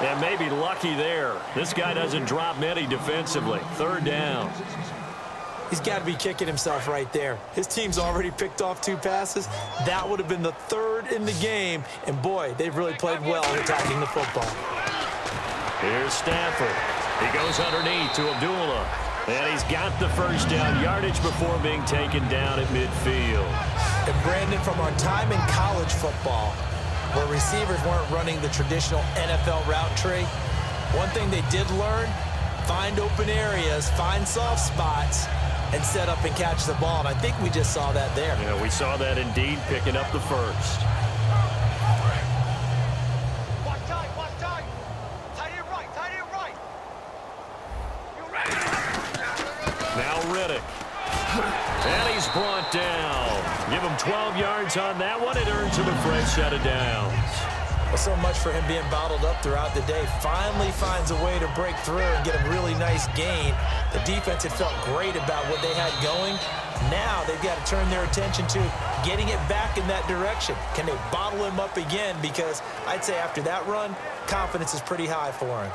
Speaker 2: And maybe lucky there. This guy doesn't drop many defensively. 3rd down.
Speaker 3: He's got to be kicking himself right there. His team's already picked off 2 passes. That would have been the 3rd in the game. And, boy, they've really played well attacking the football.
Speaker 2: Here's Stafford. He goes underneath to Abdullah. And he's got the first down yardage before being taken down at midfield.
Speaker 3: And, Brandon, from our time in college football, where receivers weren't running the traditional NFL route tree, one thing they did learn, find open areas, find soft spots, and set up and catch the ball. And I think we just saw that there.
Speaker 2: Yeah, we saw that indeed, picking up the first.
Speaker 4: Watch tight, watch tight. Tight end right, tight end right. You ready?
Speaker 2: Now Riddick. And he's brought down. Give him 12 yards on that one. It earns him a fresh set of downs.
Speaker 3: Well, so much for him being bottled up throughout the day. Finally finds a way to break through and get a really nice gain. The defense had felt great about what they had going. Now they've got to turn their attention to getting it back in that direction. Can they bottle him up again? Because I'd say after that run, confidence is pretty high for him.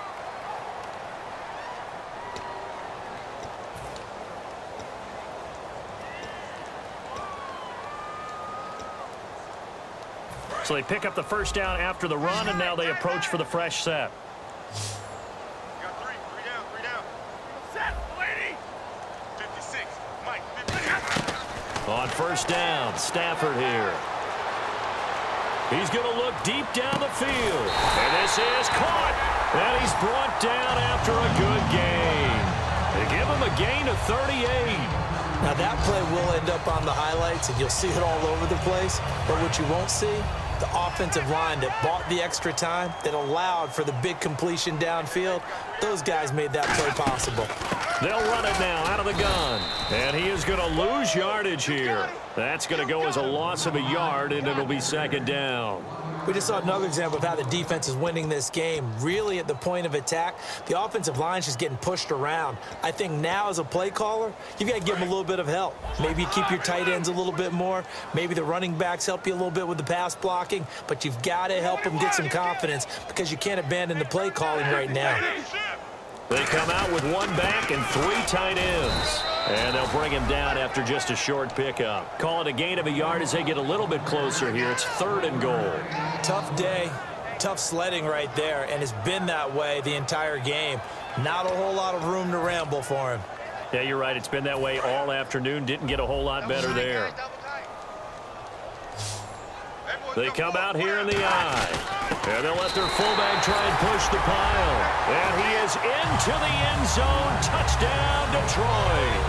Speaker 2: So they pick up the first down after the run, and now they approach for the fresh set.
Speaker 4: Got three down. Set, lady. 56, Mike, 56.
Speaker 2: On first down, Stafford here. He's going to look deep down the field. And this is caught. And he's brought down after a good gain. They give him a gain of 38.
Speaker 3: Now that play will end up on the highlights, and you'll see it all over the place. But what you won't see, the offensive line that bought the extra time, that allowed for the big completion downfield, those guys made that play possible.
Speaker 2: They'll run it now out of the gun. And he is going to lose yardage here. That's going to go as a loss of a yard, and it'll be 2nd down.
Speaker 3: We just saw another example of how the defense is winning this game. Really at the point of attack, the offensive line's just getting pushed around. I think now as a play caller, you've got to give them a little bit of help. Maybe you keep your tight ends a little bit more. Maybe the running backs help you a little bit with the pass blocking. But you've got to help them get some confidence because you can't abandon the play calling right now.
Speaker 2: They come out with 1 back and 3 tight ends. And they'll bring him down after just a short pickup. Call it a gain of a yard as they get a little bit closer here. It's 3rd and goal.
Speaker 3: Tough day, tough sledding right there, and it's been that way the entire game. Not a whole lot of room to ramble for him.
Speaker 2: Yeah, you're right. It's been that way all afternoon. Didn't get a whole lot better there. They come out here in the eye. And they'll let their fullback try and push the pile. And he is into the end zone. Touchdown, Detroit.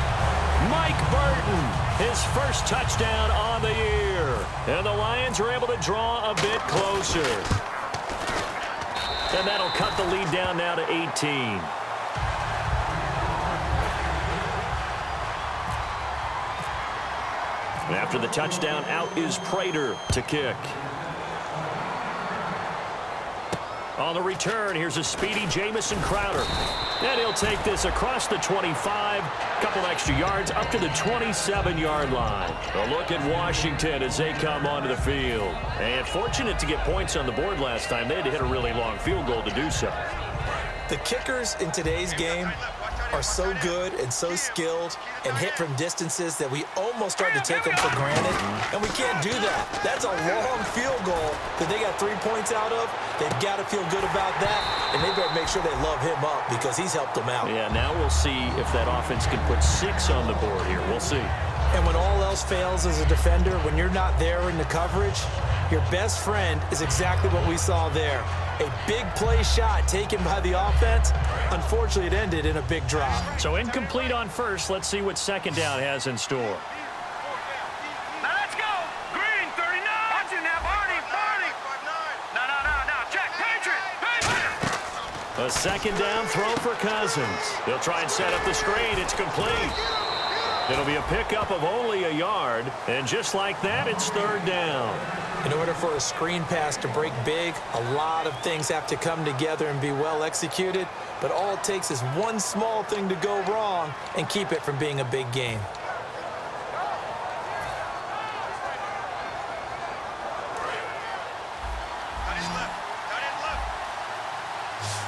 Speaker 2: Mike Burton, his first touchdown on the year. And the Lions are able to draw a bit closer. And that'll cut the lead down now to 18. After the touchdown, out is Prater to kick. On the return, here's a speedy Jamison Crowder. And he'll take this across the 25, couple extra yards up to the 27-yard line. A look at Washington as they come onto the field. And fortunate to get points on the board last time. They had to hit a really long field goal to do so.
Speaker 3: The kickers in today's game are so good and so skilled and hit from distances that we almost start to take them for granted, and we can't do that. That's a long field goal that they got 3 points out of. They've got to feel good about that, and they better make sure they love him up because he's helped them out.
Speaker 2: Yeah, now we'll see if that offense can put 6 on the board here. We'll see.
Speaker 3: And when all else fails as a defender, when you're not there in the coverage, your best friend is exactly what we saw there. A big play shot taken by the offense. Unfortunately, it ended in a big drop.
Speaker 2: So incomplete on first. Let's see what 2nd down has in store.
Speaker 4: Now let's go. Green, 39. Watch it now, Barney. No. Check. Patriot.
Speaker 2: A 2nd down throw for Cousins. They'll try and set up the screen. It's complete. It'll be a pickup of only a yard. And just like that, it's 3rd down.
Speaker 3: In order for a screen pass to break big, a lot of things have to come together and be well executed. But all it takes is one small thing to go wrong and keep it from being a big game.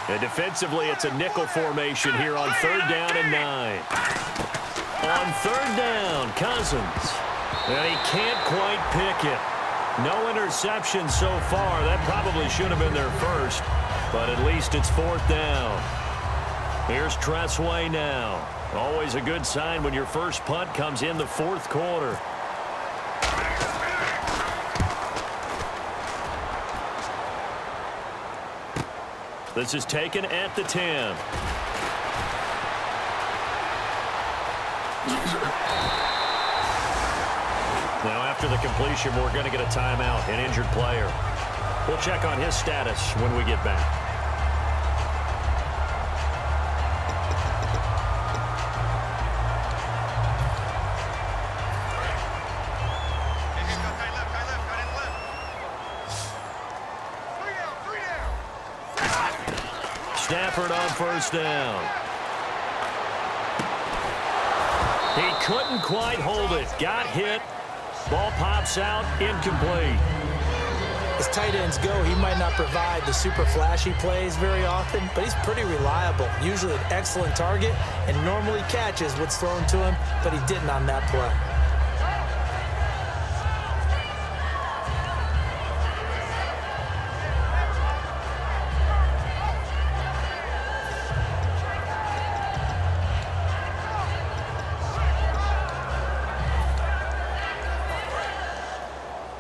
Speaker 2: And defensively, it's a nickel formation here on 3rd down and 9. On 3rd down, Cousins. And he can't quite pick it. No interception so far. That probably should have been their first, but at least it's 4th down. Here's Tressway now. Always a good sign when your first punt comes in the 4th quarter. This is taken at the 10. Now, after the completion, we're going to get a timeout, an injured player. We'll check on his status when we get back. Stafford on 1st down. He couldn't quite hold it. Got hit. Ball pops out, incomplete.
Speaker 3: As tight ends go, he might not provide the super flashy plays very often, but he's pretty reliable. Usually an excellent target and normally catches what's thrown to him, but he didn't on that play.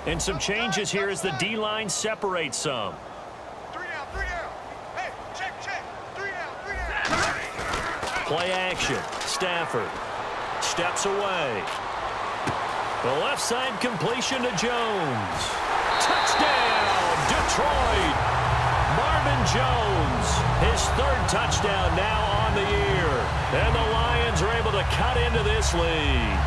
Speaker 2: And some changes here as the D-line separates some.
Speaker 4: 3 down. Hey, check. 3 down.
Speaker 2: Play action. Stafford steps away. The left side completion to Jones. Touchdown, Detroit. Marvin Jones, his 3rd touchdown now on the year. And the Lions to cut into this lead.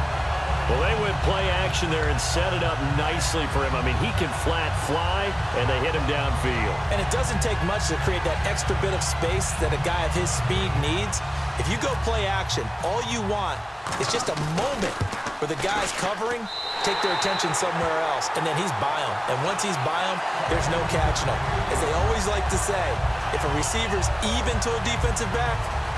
Speaker 2: Well, they went play action there and set it up nicely for him. I mean, he can flat fly, and they hit him downfield.
Speaker 3: And it doesn't take much to create that extra bit of space that a guy of his speed needs. If you go play action, all you want is just a moment where the guy's covering, take their attention somewhere else, and then he's by him. And once he's by him, there's no catching him. As they always like to say, if a receiver's even to a defensive back,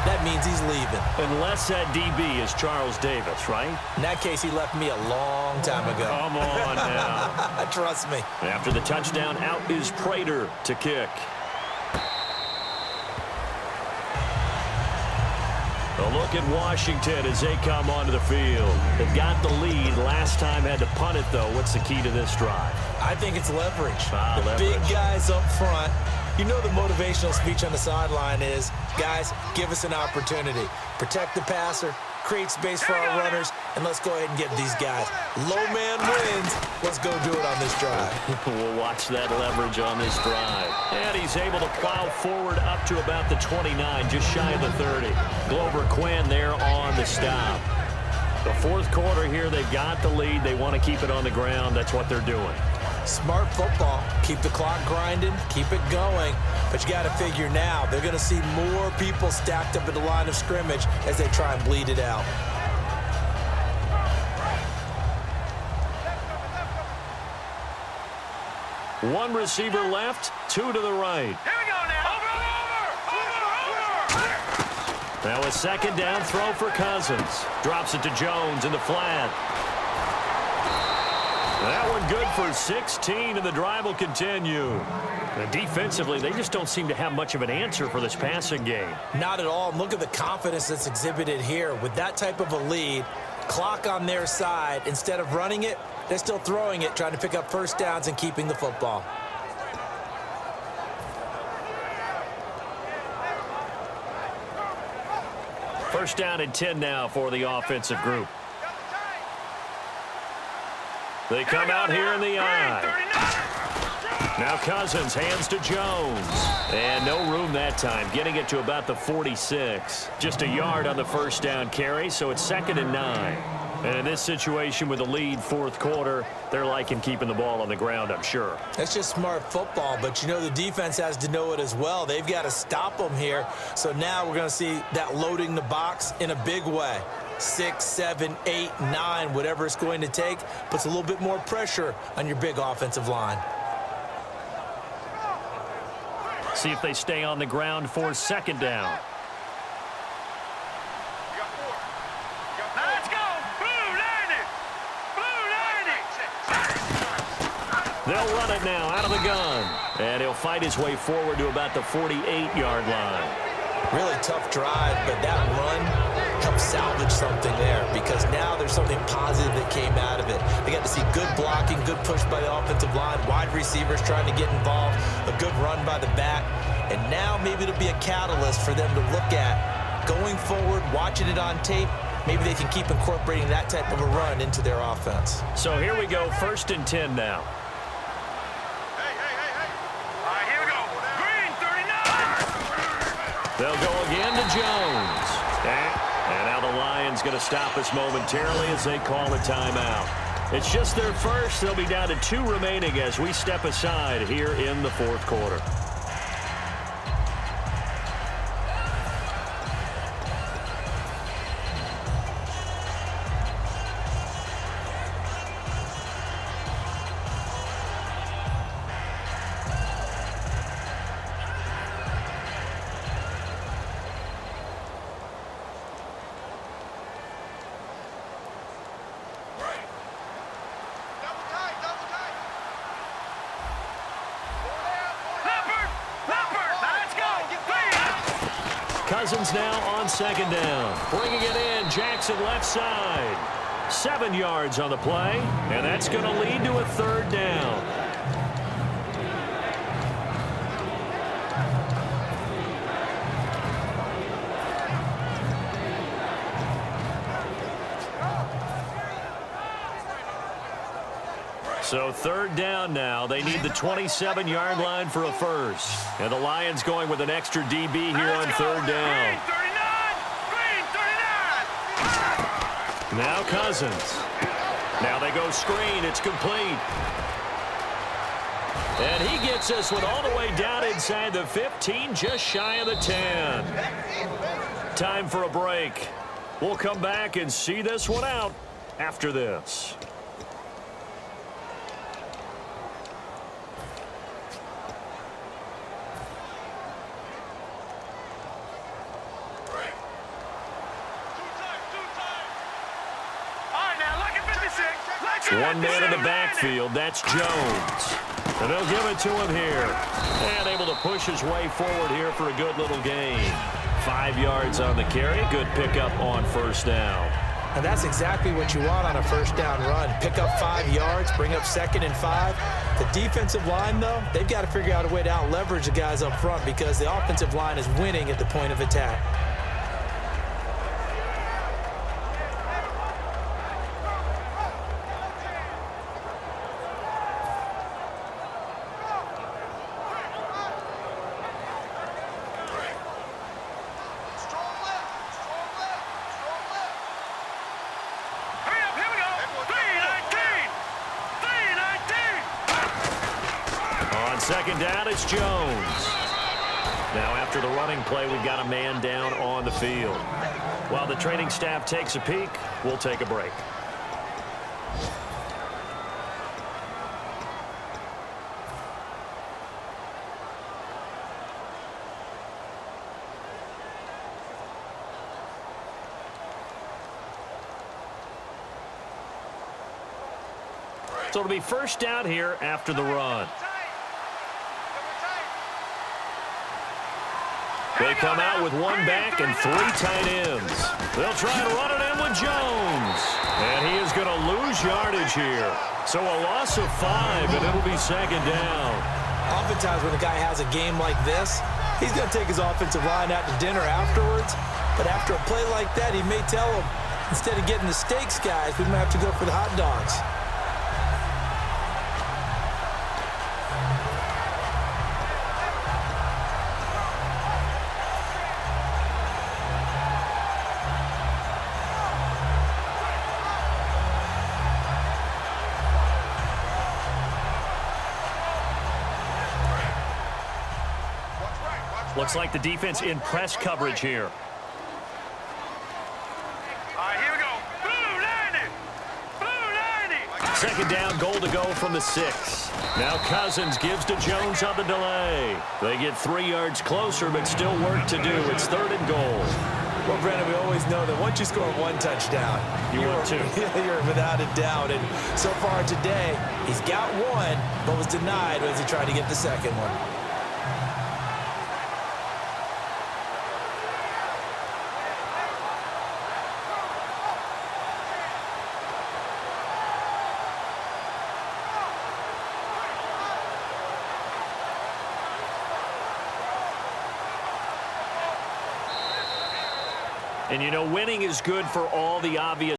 Speaker 3: that means he's leaving.
Speaker 2: Unless that DB is Charles Davis, right?
Speaker 3: In that case, he left me a long time ago.
Speaker 2: Come on now.
Speaker 3: Trust me.
Speaker 2: After the touchdown, out is Prater to kick. A look at Washington as they come onto the field. They've got the lead. Last time had to punt it, though. What's the key to this drive?
Speaker 3: I think it's leverage. The
Speaker 2: leverage.
Speaker 3: Big guys up front. You know the motivational speech on the sideline is, guys, give us an opportunity. Protect the passer, create space for our runners, and let's go ahead and get these guys. Low man wins. Let's go do it on this drive.
Speaker 2: We'll watch that leverage on this drive. And he's able to plow forward up to about the 29, just shy of the 30. Glover Quinn there on the stop. The fourth quarter here, they've got the lead. They want to keep it on the ground. That's what they're doing.
Speaker 3: Smart football. Keep the clock grinding. Keep it going. But you got to figure now, they're going to see more people stacked up at the line of scrimmage as they try and bleed it out.
Speaker 2: One receiver left, two to the right.
Speaker 4: Here we go now. Over.
Speaker 2: Now a second down throw for Cousins. Drops it to Jones in the flat. That one good for 16, and the drive will continue. And defensively, they just don't seem to have much of an answer for this passing game.
Speaker 3: Not at all. Look at the confidence that's exhibited here. With that type of a lead, clock on their side, instead of running it, they're still throwing it, trying to pick up first downs and keeping the football.
Speaker 2: First down and 10 now for the offensive group. They come out here in the eye. Now Cousins hands to Jones. And no room that time, getting it to about the 46. Just a yard on the first down carry, so it's 2nd and 9. And in this situation with the lead fourth quarter, they're liking keeping the ball on the ground, I'm sure.
Speaker 3: That's just smart football, but you know the defense has to know it as well. They've got to stop them here. So now we're going to see that loading the box in a big way. 6, 7, 8, 9, whatever it's going to take, puts a little bit more pressure on your big offensive line.
Speaker 2: See if they stay on the ground for second down.
Speaker 4: Let's go. Blue 90. Blue 90.
Speaker 2: They'll run it now out of the gun. And he'll fight his way forward to about the 48-yard line.
Speaker 3: Really tough drive, but that run helped salvage something there because now there's something positive that came out of it. They got to see good blocking, good push by the offensive line, wide receivers trying to get involved, a good run by the back, and now maybe it'll be a catalyst for them to look at going forward, watching it on tape. Maybe they can keep incorporating that type of a run into their offense.
Speaker 2: So here we go, 1st and 10 now.
Speaker 4: All right, here we go. Green 39.
Speaker 2: They'll go again to Jones. And now the Lions going to stop us momentarily as they call a timeout. It's just their first. They'll be down to 2 remaining as we step aside here in the fourth quarter. Cousins now on second down. Bringing it in, Jackson left side. 7 yards on the play, and that's going to lead to a 3rd down. So 3rd down now. They need the 27-yard line for a first. And the Lions going with an extra DB here on 3rd down.
Speaker 4: Green 39. Green 39.
Speaker 2: Now Cousins. Now they go screen. It's complete. And he gets this one all the way down inside the 15, just shy of the 10. Time for a break. We'll come back and see this one out after this. One man in the backfield. That's Jones. And they'll give it to him here. And able to push his way forward here for a good little gain. 5 yards on the carry. Good pickup on first down.
Speaker 3: And that's exactly what you want on a first down run. Pick up 5 yards, bring up 2nd and 5. The defensive line, though, they've got to figure out a way to out-leverage the guys up front because the offensive line is winning at the point of attack.
Speaker 2: Second down, it's Jones. Now after the running play, we've got a man down on the field. While the training staff takes a peek, we'll take a break. So it'll be first down here after the run. They come out with one back and 3 tight ends. They'll try to run it in with Jones. And he is going to lose yardage here. So a loss of 5, and it'll be second down.
Speaker 3: Oftentimes when a guy has a game like this, he's going to take his offensive line out to dinner afterwards. But after a play like that, he may tell them, instead of getting the steaks, guys, we might have to go for the hot dogs.
Speaker 2: Looks like the defense in press coverage here.
Speaker 4: All right, here we go. Blue 90. Blue 90.
Speaker 2: Second down, goal to go from the 6. Now Cousins gives to Jones on the delay. They get 3 yards closer, but still work to do. It's 3rd and goal.
Speaker 3: Well, Brandon, we always know that once you score 1 touchdown, you're without a doubt. And so far today, he's got 1, but was denied as he tried to get the second one.
Speaker 2: And, you know, winning is good for all the obvious